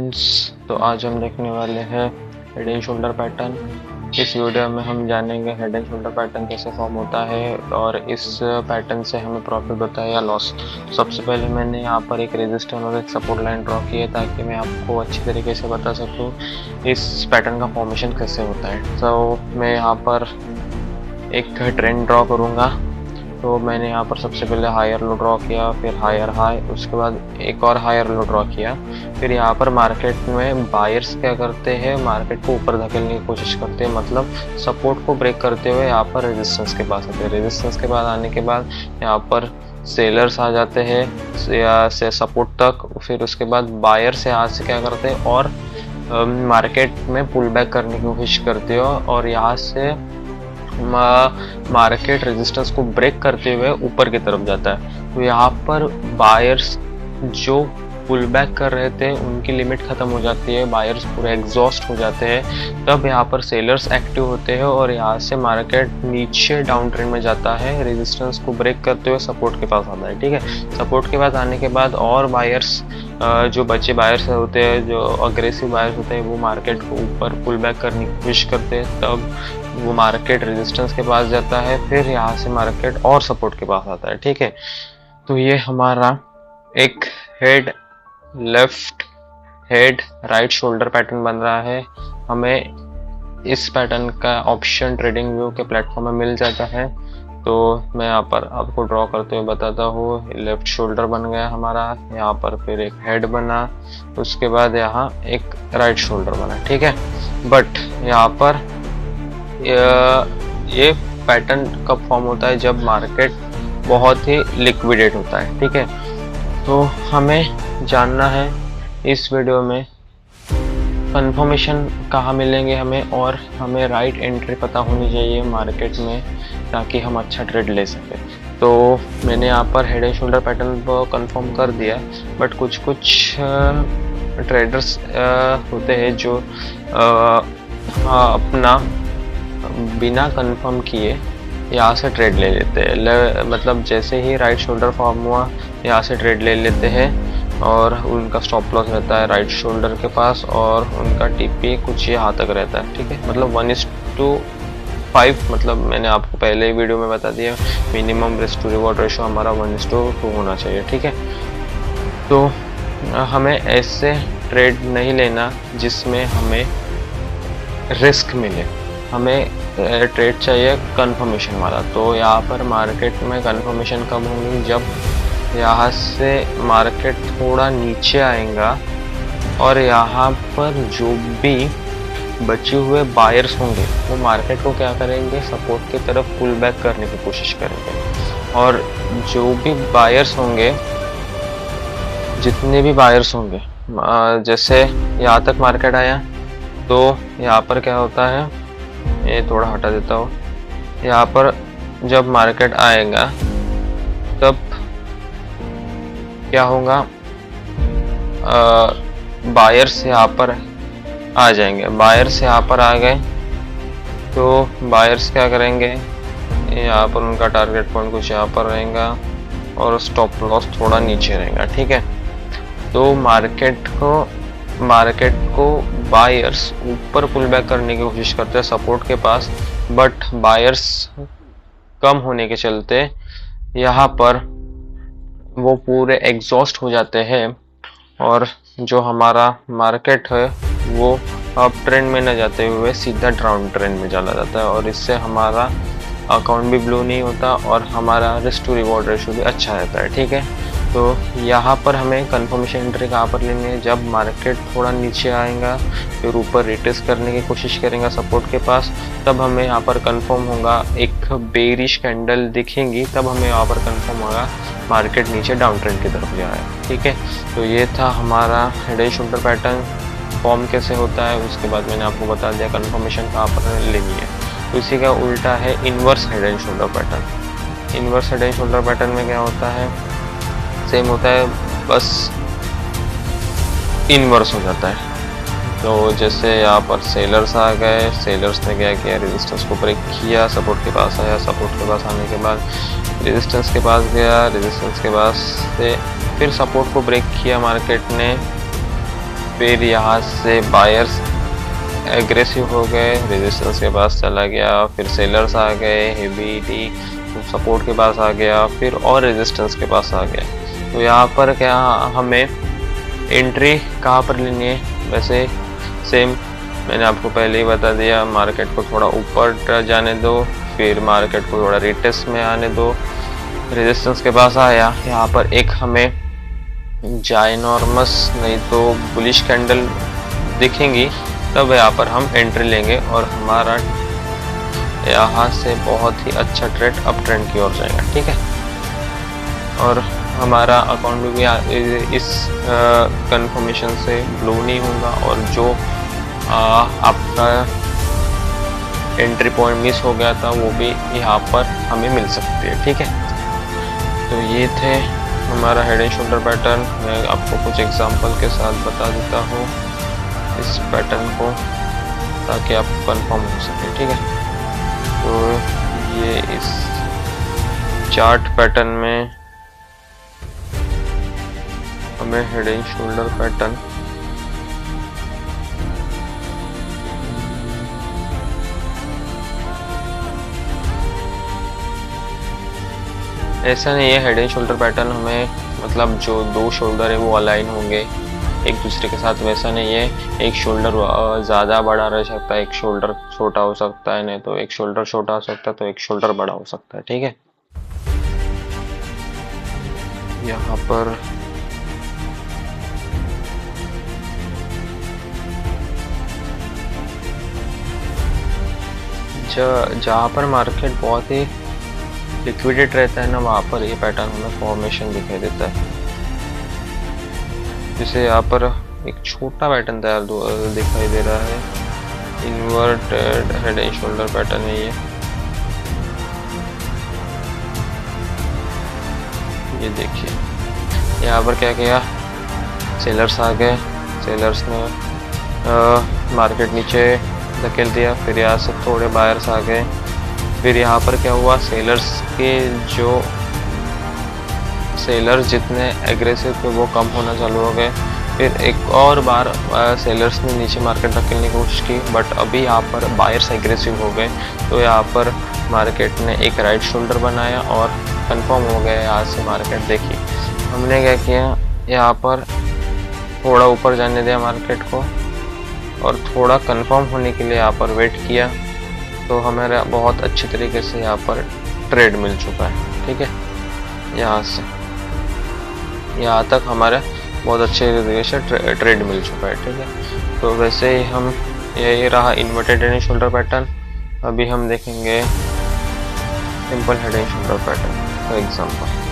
Friends, तो आज हम देखने वाले हैं हेड एंड शोल्डर पैटर्न। इस वीडियो में हम जानेंगे हेड एंड शोल्डर पैटर्न कैसे फॉर्म होता है और इस पैटर्न से हमें प्रॉफिट होता है या लॉस। सबसे पहले मैंने यहाँ पर एक रेजिस्टेंस और एक सपोर्ट लाइन ड्रॉ की है ताकि मैं आपको अच्छी तरीके से बता सकूँ इस पैटर्न का फॉर्मेशन कैसे होता है। तो मैं यहाँ पर एक ट्रेंड ड्रॉ करूँगा। तो मैंने यहाँ पर सबसे पहले हायर लो ड्रॉ किया, फिर हायर हाई, उसके बाद एक और हायर लो ड्रॉ किया। फिर यहाँ पर मार्केट में बायर्स क्या करते हैं, मार्केट को ऊपर धकेलने की कोशिश करते हैं, मतलब सपोर्ट को ब्रेक करते हुए यहाँ पर रेजिस्टेंस के पास आते हैं। रेजिस्टेंस के बाद आने के बाद यहाँ पर सेलर्स आ जाते हैं से सपोर्ट तक। फिर उसके बाद बायर से यहाँ से क्या करते हैं और मार्केट में पुल बैक करने की कोशिश करते हो और यहाँ से मार्केट रेजिस्टेंस को ब्रेक करते हुए ऊपर की तरफ जाता है। तो यहाँ पर बायर्स जो पुल बैक कर रहे थे उनकी लिमिट खत्म हो जाती है, बायर्स पूरे एग्जॉस्ट हो जाते हैं। तब यहाँ पर सेलर्स एक्टिव होते हैं और यहाँ से मार्केट नीचे डाउन ट्रेंड में जाता है, रेजिस्टेंस को ब्रेक करते हुए सपोर्ट के पास आता है। ठीक है, सपोर्ट के पास आने के बाद और बायर्स जो बचे बायर्स होते हैं, जो अग्रेसिव बायर्स होते हैं, वो मार्केट को ऊपर पुल बैक करने की कोशिश करते हैं। तब वो मार्केट रेजिस्टेंस के पास जाता है, फिर यहाँ से मार्केट और सपोर्ट के पास आता है। ठीक है, तो ये हमारा एक head left head right shoulder pattern बन रहा है। हमें इस पैटर्न का ऑप्शन ट्रेडिंग व्यू के प्लेटफॉर्म में मिल जाता है। तो मैं यहाँ पर आपको ड्रॉ करते हुए बताता हूँ। लेफ्ट शोल्डर बन गया हमारा, यहाँ पर फिर एक हेड बना, उसके बाद यहाँ एक राइट शोल्डर बना। ठीक है, बट यहाँ पर ये पैटर्न कब फॉर्म होता है, जब मार्केट बहुत ही लिक्विडेट होता है। ठीक है, तो हमें जानना है इस वीडियो में कंफर्मेशन कहाँ मिलेंगे हमें, और हमें राइट एंट्री पता होनी चाहिए मार्केट में ताकि हम अच्छा ट्रेड ले सकें। तो मैंने यहाँ पर हेड एंड शोल्डर पैटर्न को कंफर्म कर दिया, बट कुछ ट्रेडर्स होते हैं जो अपना बिना कंफर्म किए यहाँ से ट्रेड ले लेते हैं। मतलब जैसे ही राइट शोल्डर फॉर्म हुआ यहाँ से ट्रेड ले लेते हैं और उनका स्टॉप लॉस रहता है राइट शोल्डर के पास और उनका टीपी कुछ यहाँ तक रहता है। ठीक है, मतलब 1:5, मतलब मैंने आपको पहले ही वीडियो में बता दिया minimum risk to reward ratio हमारा 1:2 होना चाहिए। ठीक है, तो हमें ऐसे ट्रेड नहीं लेना जिसमें हमें रिस्क मिले, हमें ट्रेड चाहिए कंफर्मेशन वाला। तो यहाँ पर मार्केट में कंफर्मेशन कब होगी, जब यहाँ से मार्केट थोड़ा नीचे आएगा और यहाँ पर जो भी बचे हुए बायर्स होंगे वो मार्केट को क्या करेंगे, सपोर्ट की तरफ पुल बैक करने की कोशिश करेंगे। और जो भी बायर्स होंगे, जितने भी बायर्स होंगे, जैसे यहाँ तक मार्केट आया तो यहाँ पर क्या होता है, ये थोड़ा हटा देता हूँ। यहाँ पर जब मार्केट आएगा तब क्या होगा, बायर्स यहाँ पर आ जाएंगे। बायर्स यहाँ पर आ गए तो बायर्स क्या करेंगे, यहाँ पर उनका टारगेट पॉइंट कुछ यहाँ पर रहेगा और स्टॉप लॉस थोड़ा नीचे रहेगा। ठीक है, तो मार्केट को बायर्स ऊपर पुल बैक करने की कोशिश करते हैं सपोर्ट के पास, बट बायर्स कम होने के चलते यहाँ पर वो पूरे एग्जॉस्ट हो जाते हैं और जो हमारा मार्केट है वो अप ट्रेंड में न जाते हुए सीधा डाउन ट्रेंड में चला जाता है और इससे हमारा अकाउंट भी ब्लू नहीं होता और हमारा रिस्क टू रिवॉर्ड रेशो भी अच्छा रहता है। ठीक है, तो यहाँ पर हमें कंफर्मेशन एंट्री कहाँ पर लेनी है, जब मार्केट थोड़ा नीचे आएगा फिर ऊपर रिटेस्ट करने की कोशिश करेंगे सपोर्ट के पास, तब हमें यहाँ पर कंफर्म होगा, एक बेरिश कैंडल दिखेंगी तब हमें यहाँ पर कंफर्म होगा मार्केट नीचे डाउन ट्रेंड की तरफ जा रहा है। ठीक है, तो ये था हमारा head and shoulder pattern form कैसे होता है। उसके बाद मैंने आपको बता दिया कंफर्मेशन कहाँ पर लेनी है। तो इसी का उल्टा है inverse head and shoulder pattern. Inverse head and shoulder pattern में क्या होता है, सेम होता है, बस इन्वर्स हो जाता है। तो जैसे यहाँ पर सेलर्स आ गए, सेलर्स ने क्या किया, रेजिस्टेंस को ब्रेक किया, सपोर्ट के पास आया, सपोर्ट के पास आने के बाद रेजिस्टेंस के पास गया, रेजिस्टेंस के पास से फिर सपोर्ट को ब्रेक किया मार्केट ने, फिर यहाँ से बायर्स एग्रेसिव हो गए, रेजिस्टेंस के पास चला गया, फिर सेलर्स आ गए, हेवी टी सपोर्ट के पास आ गया, फिर और रेजिस्टेंस के पास आ गया। तो यहाँ पर क्या हमें एंट्री कहाँ पर लेनी है? वैसे सेम मैंने आपको पहले ही बता दिया, मार्केट को थोड़ा ऊपर जाने दो, फिर मार्केट को थोड़ा रिटेस्ट में आने दो, रेजिस्टेंस के पास आया, यहाँ पर एक हमें जाइनॉर्मस नहीं तो बुलिश कैंडल दिखेंगी, तब यहाँ पर हम एंट्री लेंगे और हमारा यहाँ से बहुत ही अच्छा ट्रेड अप ट्रेंड की ओर जाएगा। ठीक है, और हमारा अकाउंट भी इस कंफर्मेशन से ब्लो नहीं होगा, और जो आपका एंट्री पॉइंट मिस हो गया था वो भी यहाँ पर हमें मिल सकती है। ठीक है, तो ये थे हमारा हेड एंड शोल्डर पैटर्न। मैं आपको कुछ एग्जांपल के साथ बता देता हूँ इस पैटर्न को, ताकि आप कंफर्म हो सके। ठीक है, तो ये इस चार्ट पैटर्न में हमें हेड एंड शोल्डर पैटर्न ऐसा नहीं है, हेड एंड शोल्डर पैटर्न हमें मतलब जो दो शोल्डर है वो अलाइन होंगे एक दूसरे के साथ, वैसा नहीं है। एक शोल्डर ज़्यादा बड़ा रह सकता है, एक शोल्डर छोटा हो सकता है, नहीं तो एक शोल्डर छोटा हो सकता है तो एक शोल्डर बड़ा हो सकता है। ठीक है, यहाँ पर जहाँ पर मार्केट बहुत ही लिक्विडेट रहता है ना, वहाँ पर ये पैटर्न हमें फॉर्मेशन दिखाई देता है। जैसे यहाँ पर एक छोटा पैटर्न तैयार दिखाई दे रहा है, inverted head and shoulder pattern है ये देखिए। यहाँ पर क्या किया, सेलर्स आ गए, सेलर्स ने मार्केट नीचे धकेल दिया, फिर यहाँ से थोड़े बायर्स आ गए, फिर यहाँ पर क्या हुआ, सेलर्स जितने एग्रेसिव थे वो कम होना चालू हो गए। फिर एक और बार सेलर्स ने नीचे मार्केट धकेलने की कोशिश की, बट अभी यहाँ पर बायर्स एग्रेसिव हो गए, तो यहाँ पर मार्केट ने एक राइट शोल्डर बनाया और कंफर्म हो गया यहाँ से मार्केट। देखिए हमने क्या किया, यहाँ पर थोड़ा ऊपर जाने दिया मार्केट को और थोड़ा कंफर्म होने के लिए यहाँ पर वेट किया, तो हमारा बहुत अच्छी तरीके से यहाँ पर ट्रेड मिल चुका है। ठीक है, यहाँ से यहाँ तक हमारा बहुत अच्छे तरीके से ट्रेड मिल चुका है। ठीक है, तो वैसे ही हम यही रहा inverted head and shoulder pattern. अभी हम देखेंगे simple head and shoulder pattern for example.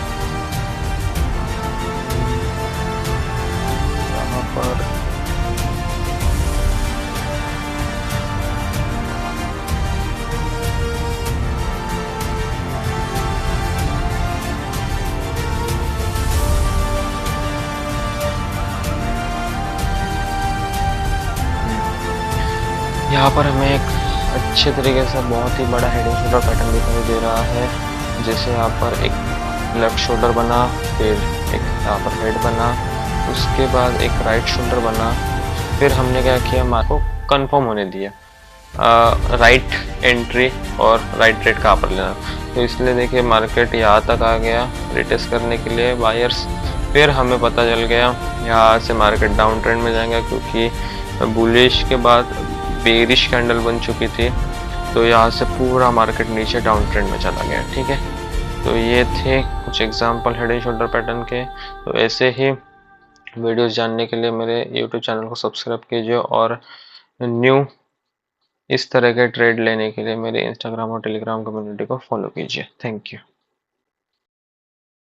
यहाँ पर हमें एक अच्छे तरीके से बहुत ही बड़ा हेड एंड शोल्डर पैटर्न दिखाई दे रहा है। जैसे यहाँ पर एक लेफ्ट शोल्डर बना, फिर एक यहाँ पर हेड बना, उसके बाद एक राइट शोल्डर बना, फिर हमने क्या किया, मार्केट को कंफर्म होने दिया राइट एंट्री और राइट ट्रेड कहाँ पर लेना। तो इसलिए देखिए मार्केट यहाँ तक आ गया रिटेस्ट करने के लिए बायर्स, फिर हमें पता चल गया यहाँ से मार्केट डाउन ट्रेंड में जाएगा, क्योंकि बुलिश के बाद बेरिश कैंडल बन चुकी थी, तो यहाँ से पूरा मार्केट नीचे डाउन ट्रेंड में चला गया। ठीक है, तो ये थे कुछ example head and shoulder pattern के। तो ऐसे ही वीडियोस जानने के लिए मेरे यूट्यूब चैनल को सब्सक्राइब कीजिए, और न्यू इस तरह के ट्रेड लेने के लिए मेरे इंस्टाग्राम और टेलीग्राम कम्युनिटी को फॉलो कीजिए। Thank you.